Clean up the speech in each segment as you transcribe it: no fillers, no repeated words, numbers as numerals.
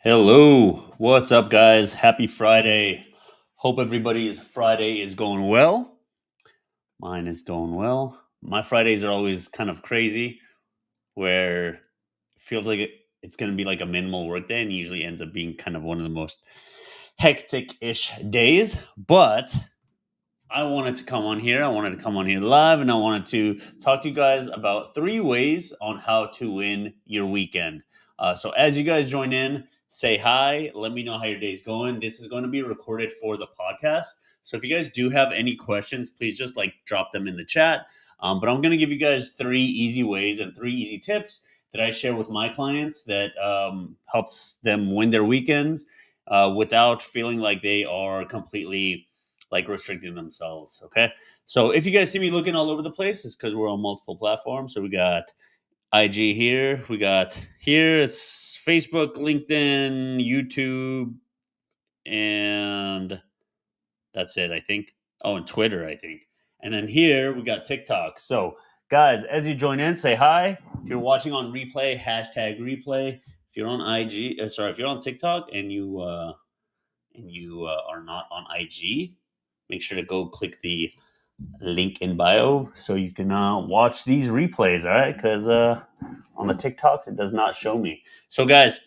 Hello, what's up, guys? Happy Friday. Hope everybody's Friday is going well. Mine is going well. My Fridays are always kind of crazy, where it feels like it's going to be like a minimal work day, and usually ends up being kind of one of the most hectic ish days. But I wanted to come on here. I wanted to come on here live, and I wanted to talk to you guys about 3 ways on how to win your weekend. So, as you guys join in, say hi. Let me know how your day's going. This is going to be recorded for the podcast. So, if you guys do have any questions, please just drop them in the chat. But I'm going to give you guys 3 easy ways and 3 easy tips that I share with my clients that helps them win their weekends without feeling like they are completely restricting themselves. Okay. So if you guys see me looking all over the place, it's because we're on multiple platforms. So we got IG here, we got here, it's Facebook, LinkedIn, YouTube, and that's it, I think. Oh, and Twitter, I think. And then here we got TikTok. So guys, as you join in, say hi. If you're watching on replay, hashtag replay. If you're on IG, sorry, if you're on TikTok and you are not on IG, make sure to go click the link in bio so you can watch these replays. All right, because on the TikToks it does not show me. So guys,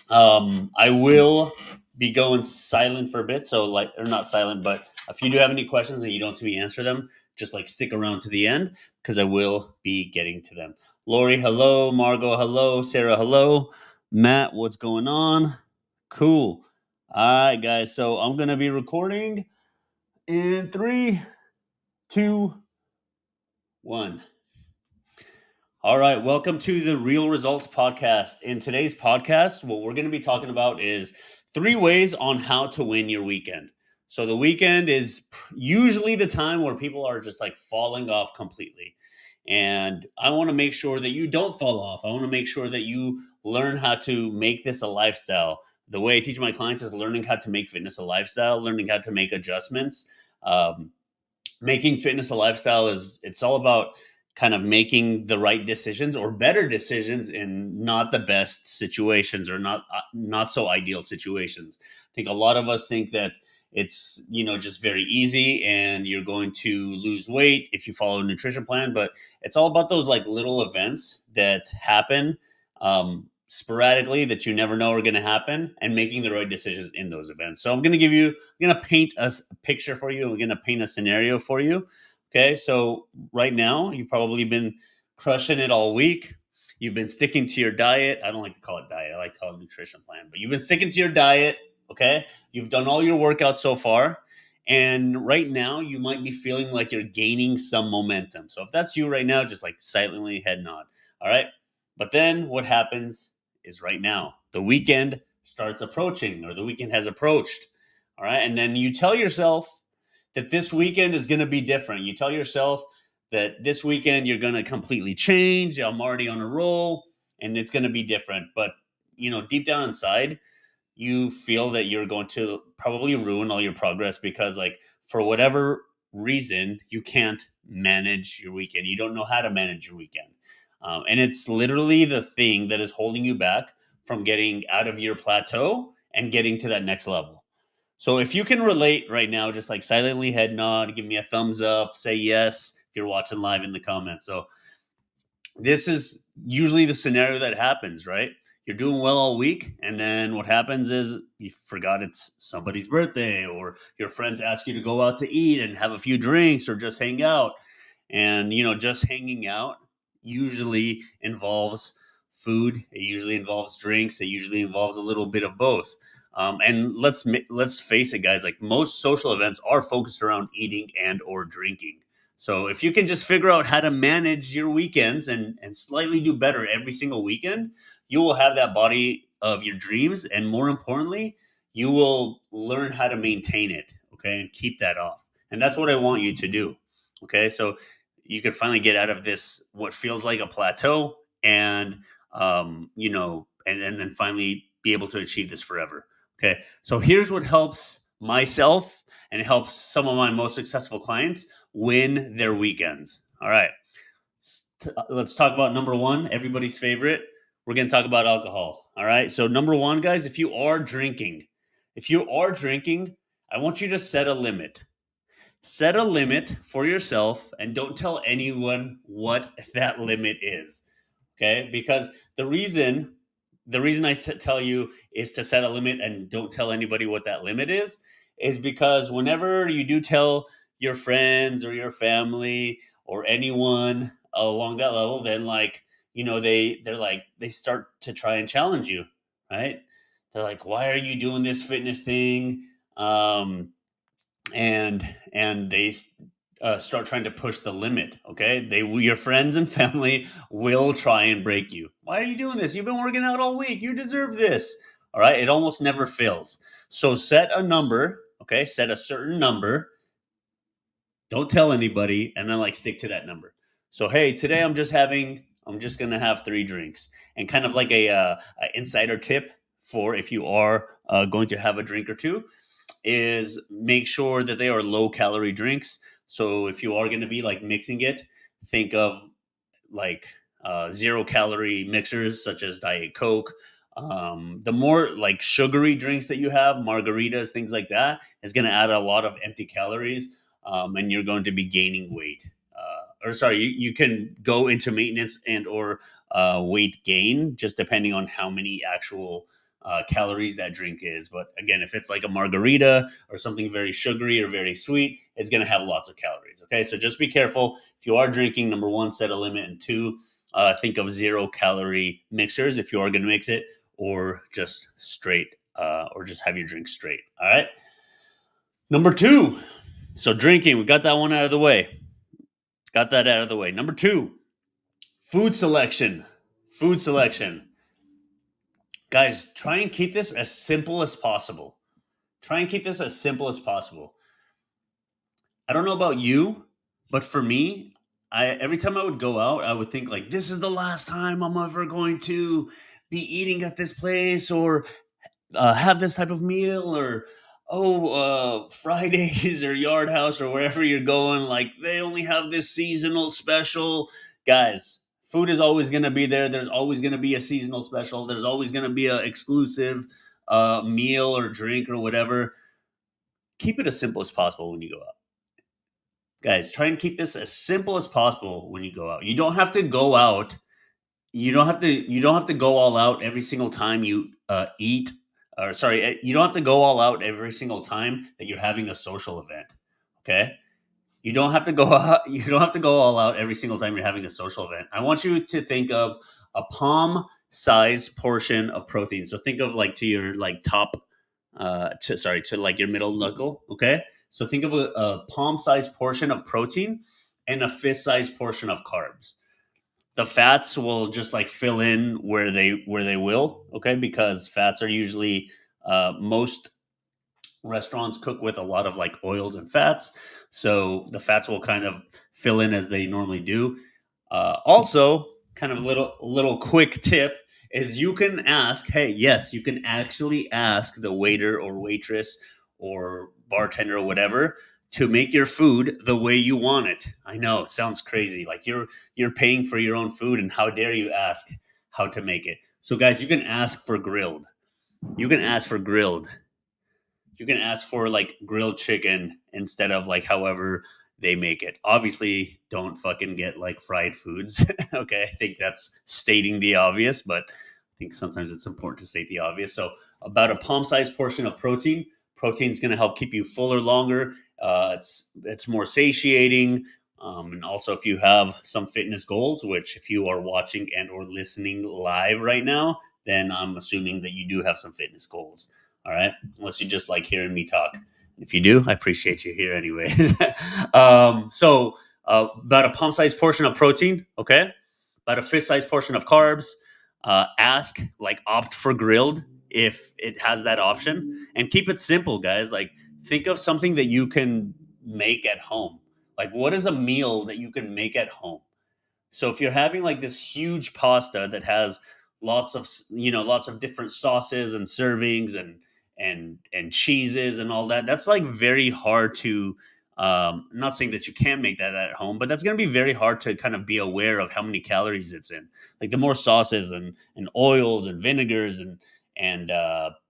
I will be going silent for a bit. So or not silent, but if you do have any questions and you don't see me answer them, just stick around to the end because I will be getting to them. Lori, hello. Margot, hello. Sarah, hello. Matt, what's going on? Cool. All right, guys. So I'm gonna be recording in 3, 2, 1. All right, welcome to the Real Results Podcast. In today's podcast, what we're going to be talking about is 3 ways on how to win your weekend. So, the weekend is usually the time where people are just falling off completely. And I want to make sure that you don't fall off. I want to make sure that you learn how to make this a lifestyle. The way I teach my clients is learning how to make fitness a lifestyle, learning how to make adjustments. Making fitness a lifestyle it's all about kind of making the right decisions or better decisions in not the best situations or not so ideal situations. I think a lot of us think that it's just very easy and you're going to lose weight if you follow a nutrition plan, but it's all about those little events that happen sporadically that you never know are going to happen, and making the right decisions in those events. So I'm going to paint a picture for you. We're going to paint a scenario for you. Okay. So right now, you've probably been crushing it all week. You've been sticking to your diet. I don't like to call it diet. I like to call it nutrition plan, but you've been sticking to your diet. Okay. You've done all your workouts so far. And right now, you might be feeling like you're gaining some momentum. So if that's you right now, just silently head nod. All right. But then what happens is right now, the weekend starts approaching, or the weekend has approached. All right. And then you tell yourself that this weekend is going to be different. You tell yourself that this weekend you're going to completely change. I'm already on a roll and it's going to be different. But, deep down inside, you feel that you're going to probably ruin all your progress because, for whatever reason, you can't manage your weekend. You don't know how to manage your weekend. And it's literally the thing that is holding you back from getting out of your plateau and getting to that next level. So if you can relate right now, just silently head nod, give me a thumbs up, say yes if you're watching live in the comments. So this is usually the scenario that happens, right? You're doing well all week, and then what happens is you forgot it's somebody's birthday, or your friends ask you to go out to eat and have a few drinks or just hang out. And, just hanging out usually involves food, it usually involves drinks, it usually involves a little bit of both. And let's face it, guys, most social events are focused around eating and or drinking. So if you can just figure out how to manage your weekends and slightly do better every single weekend, you will have that body of your dreams. And more importantly, you will learn how to maintain it. Okay. And keep that off. And that's what I want you to do. Okay. So you can finally get out of this, what feels like a plateau, and, and then finally be able to achieve this forever. Okay. So here's what helps myself and helps some of my most successful clients win their weekends. All right. Let's talk about number one, everybody's favorite. We're going to talk about alcohol. All right. So number one, guys, if you are drinking, I want you to set a limit. Set a limit for yourself and don't tell anyone what that limit is. Okay? Because the reason the reason tell you is to set a limit and don't tell anybody what that limit is because whenever you do tell your friends or your family or anyone along that level, then they start to try and challenge you, right? They're like, why are you doing this fitness thing? And they start trying to push the limit. Okay, your friends and family will try and break you. Why are you doing this? You've been working out all week. You deserve this. All right, it almost never fails. So set a number. Okay, set a certain number. Don't tell anybody, and then stick to that number. So hey, today I'm just gonna have 3 drinks, and kind of like a insider tip for if you are going to have a drink or two is make sure that they are low calorie drinks. So if you are going to be mixing it, think of like 0 calorie mixers such as Diet Coke. The more sugary drinks that you have, margaritas, things like that, is going to add a lot of empty calories, and you're going to be gaining weight. Or sorry, you can go into maintenance and or weight gain just depending on how many actual calories that drink is. But again, if it's like a margarita or something very sugary or very sweet, it's going to have lots of calories. Okay, so just be careful. If you are drinking, number one, set a limit, and two, think of 0 calorie mixers if you are going to mix it, or just straight, or just have your drink straight. All right. Number two. So drinking, we got that one out of the way. Got that out of the way. Number two, food selection. Food selection. Guys, try and keep this as simple as possible. Try and keep this as simple as possible. I don't know about you, but for me, I every time I would go out, I would think this is the last time I'm ever going to be eating at this place or have this type of meal or Fridays or Yard House or wherever you're going, they only have this seasonal special. Guys, food is always going to be there. There's always going to be a seasonal special. There's always going to be a exclusive meal or drink or whatever. Keep it as simple as possible when you go out. Guys, try and keep this as simple as possible when you go out. You don't have to go out. You don't have to go all out every single time you eat. Or sorry, you don't have to go all out every single time that you're having a social event. Okay? You don't have to go out, you don't have to go all out every single time you're having a social event. I want you to think of a palm size portion of protein. So think of to your top to your middle knuckle, okay? So think of a palm sized portion of protein and a fist sized portion of carbs. The fats will just fill in where they will, okay? Because fats are usually most restaurants cook with a lot of oils and fats, so the fats will kind of fill in as they normally do. Also, kind of little quick tip is you can ask, hey, yes, you can actually ask the waiter or waitress or bartender or whatever to make your food the way you want it. I know it sounds crazy, you're paying for your own food, and how dare you ask how to make it. So guys, you can ask for grilled. You can ask for grilled. You can ask for grilled chicken instead of however they make it. Obviously, don't fucking get fried foods. Okay, I think that's stating the obvious, but I think sometimes it's important to state the obvious. So, about a palm-sized portion of protein. Protein is going to help keep you fuller longer. It's more satiating. And also, if you have some fitness goals, which if you are watching and or listening live right now, then I'm assuming that you do have some fitness goals. All right, unless you just like hearing me talk. If you do, I appreciate you here anyways. About a palm-sized portion of protein, okay? About a fist-sized portion of carbs. Ask, opt for grilled if it has that option. And keep it simple, guys. Think of something that you can make at home. What is a meal that you can make at home? So if you're having this huge pasta that has lots of different sauces and servings and cheeses and all that, that's very hard to Not saying that you can't make that at home, but that's going to be very hard to kind of be aware of how many calories it's in. Like the more sauces and oils and vinegars and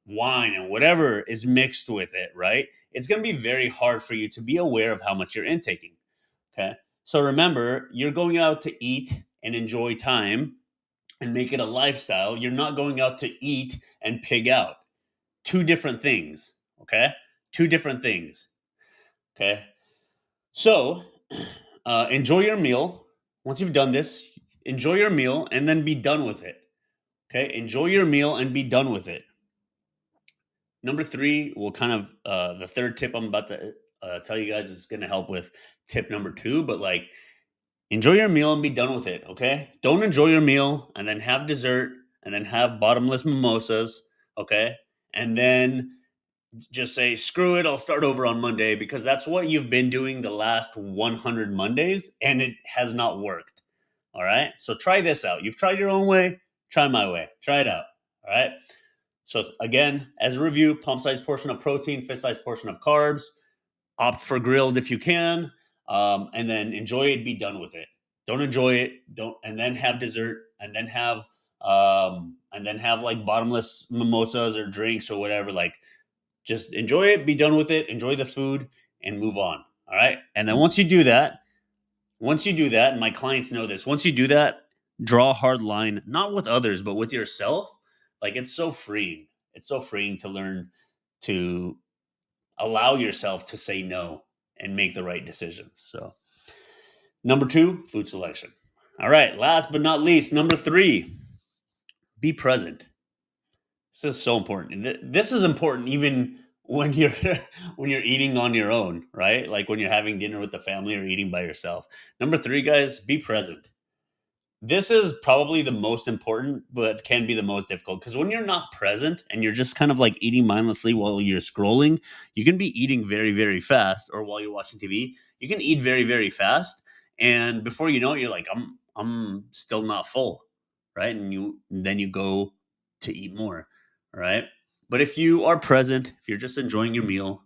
wine and whatever is mixed with it, right? It's going to be very hard for you to be aware of how much you're intaking. Okay. So remember, you're going out to eat and enjoy time and make it a lifestyle. You're not going out to eat and pig out. Two different things. Okay. Two different things. Okay. So enjoy your meal. Once you've done this, enjoy your meal and then be done with it. Okay. Enjoy your meal and be done with it. Number three, will kind of the third tip I'm about to tell you guys is going to help with tip number two, but like enjoy your meal and be done with it, okay? Don't enjoy your meal and then have dessert and then have bottomless mimosas, okay? And then just say, screw it, I'll start over on Monday because that's what you've been doing the last 100 Mondays and it has not worked, all right? So try this out. You've tried your own way, try my way. Try it out, all right? So again, as a review, pump size portion of protein, fist size portion of carbs, opt for grilled if you can, and then enjoy it. Be done with it. Don't enjoy it. Don't, and then have dessert, and then have like bottomless mimosas or drinks or whatever. Like, just enjoy it. Be done with it. Enjoy the food and move on. All right. And then once you do that, and my clients know this, once you do that, draw a hard line, not with others, but with yourself. Like it's so freeing. It's so freeing to learn to allow yourself to say no and make the right decisions. So, number two, food selection. All right, last but not least, number three, be present. This is so important. This is important even when you're when you're eating on your own, right? Like when you're having dinner with the family or eating by yourself. Number three, guys, be present. This is probably the most important, but can be the most difficult because when you're not present and you're just kind of like eating mindlessly while you're scrolling, you can be eating very, very fast, or while you're watching TV, you can eat very, very fast, and before you know it, you're like, I'm still not full, right? And then you go to eat more, right? But if you are present, if you're just enjoying your meal,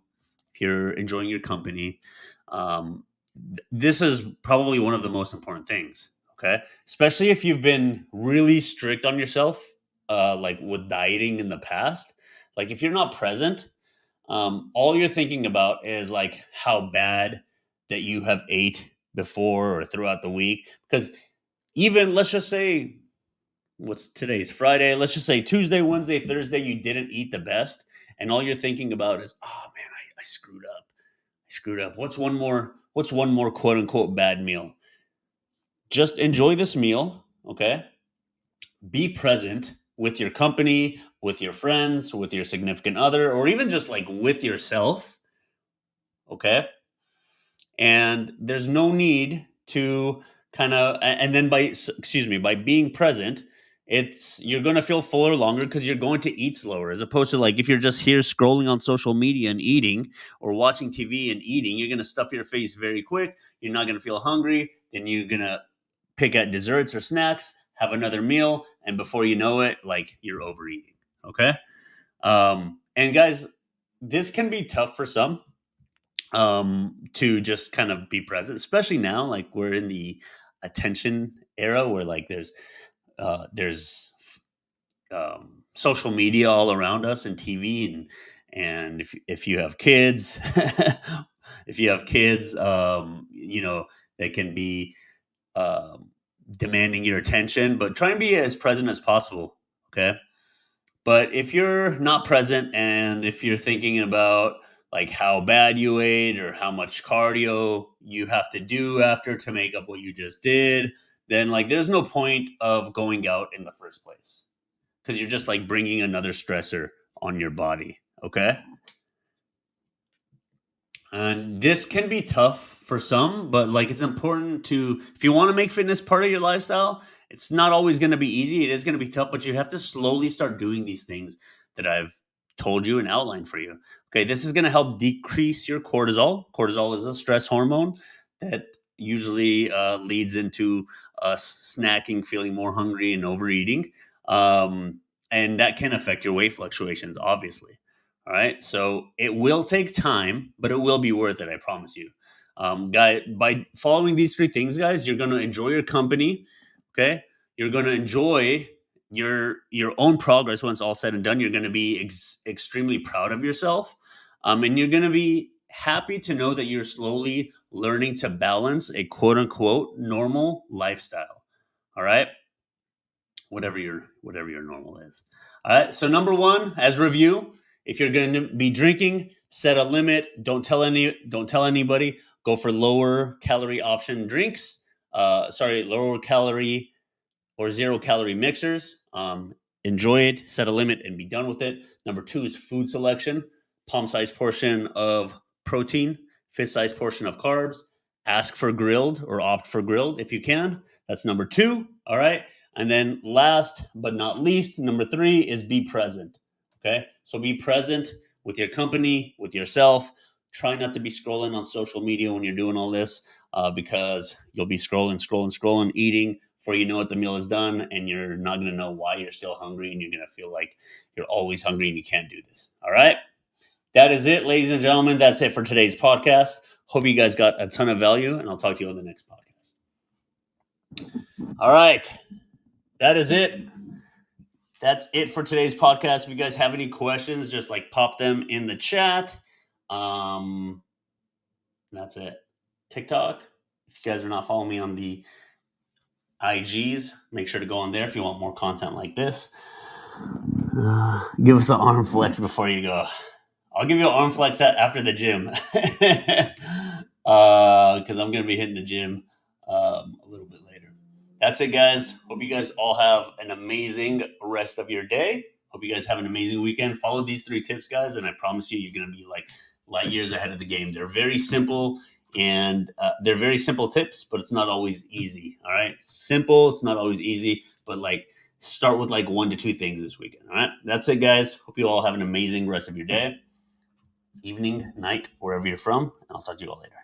if you're enjoying your company, um, this is probably one of the most important things. Okay, especially if you've been really strict on yourself, like with dieting in the past. Like if you're not present, all you're thinking about is like how bad that you have ate before or throughout the week. Because even let's just say what's today's Friday. Let's just say Tuesday, Wednesday, Thursday, you didn't eat the best, and all you're thinking about is, oh man, I screwed up. I screwed up. What's one more? What's one more quote unquote bad meal? Just enjoy this meal, okay? Be present with your company, with your friends, with your significant other, or even just like with yourself, okay? And there's no need to kind of, and then by being present, it's you're going to feel fuller longer because you're going to eat slower, as opposed to like if you're just here scrolling on social media and eating, or watching TV and eating, you're going to stuff your face very quick. You're not going to feel hungry. Then you're going to pick at desserts or snacks, have another meal, and before you know it, like you're overeating. Okay. And guys, this can be tough for some, to just kind of be present, especially now, like we're in the attention era where like there's social media all around us and TV, and if you have kids, if you have kids, they can be um, demanding your attention, but try and be as present as possible. Okay. But if you're not present and if you're thinking about like how bad you ate or how much cardio you have to do after to make up what you just did, then like there's no point of going out in the first place because you're just like bringing another stressor on your body. Okay. And this can be tough for some, but like it's important to, if you want to make fitness part of your lifestyle, it's not always going to be easy. It is going to be tough, but you have to slowly start doing these things that I've told you and outlined for you. Okay, this is going to help decrease your cortisol. Cortisol is a stress hormone that usually leads into us snacking, feeling more hungry, and overeating. And that can affect your weight fluctuations, obviously. All right. So it will take time, but it will be worth it. I promise you. By following these three things, guys, you're going to enjoy your company. Okay. You're going to enjoy your own progress once all said and done. You're going to be extremely proud of yourself. And you're going to be happy to know that you're slowly learning to balance a quote unquote normal lifestyle. All right. Whatever your normal is. All right. So number one, as review, if you're going to be drinking, set a limit. Don't tell anybody. Go for lower calorie option drinks. Lower calorie or 0 calorie mixers. Enjoy it, set a limit, and be done with it. Number two is food selection. Palm sized portion of protein, fist sized portion of carbs. Ask for grilled or opt for grilled if you can. That's number two. All right. And then last but not least, number three is be present. Okay. So be present with your company, with yourself. Try not to be scrolling on social media when you're doing all this because you'll be scrolling, eating before you know it, the meal is done, and you're not going to know why you're still hungry, and you're going to feel like you're always hungry and you can't do this. All right. That is it, ladies and gentlemen. That's it for today's podcast. Hope you guys got a ton of value, and I'll talk to you on the next podcast. All right. That is it. That's it for today's podcast. If you guys have any questions, just like pop them in the chat. That's it. TikTok. If you guys are not following me on the IGs, make sure to go on there if you want more content like this. Give us an arm flex before you go. I'll give you an arm flex after the gym because I'm going to be hitting the gym a little bit later. That's it, guys. Hope you guys all have an amazing rest of your day. Hope you guys have an amazing weekend. Follow these 3 tips, guys, and I promise you, you're going to be like light years ahead of the game. They're very simple, and they're very simple tips, but it's not always easy. All right, it's simple. It's not always easy, but like start with like 1 to 2 things this weekend. All right, that's it, guys. Hope you all have an amazing rest of your day, evening, night, wherever you're from, and I'll talk to you all later.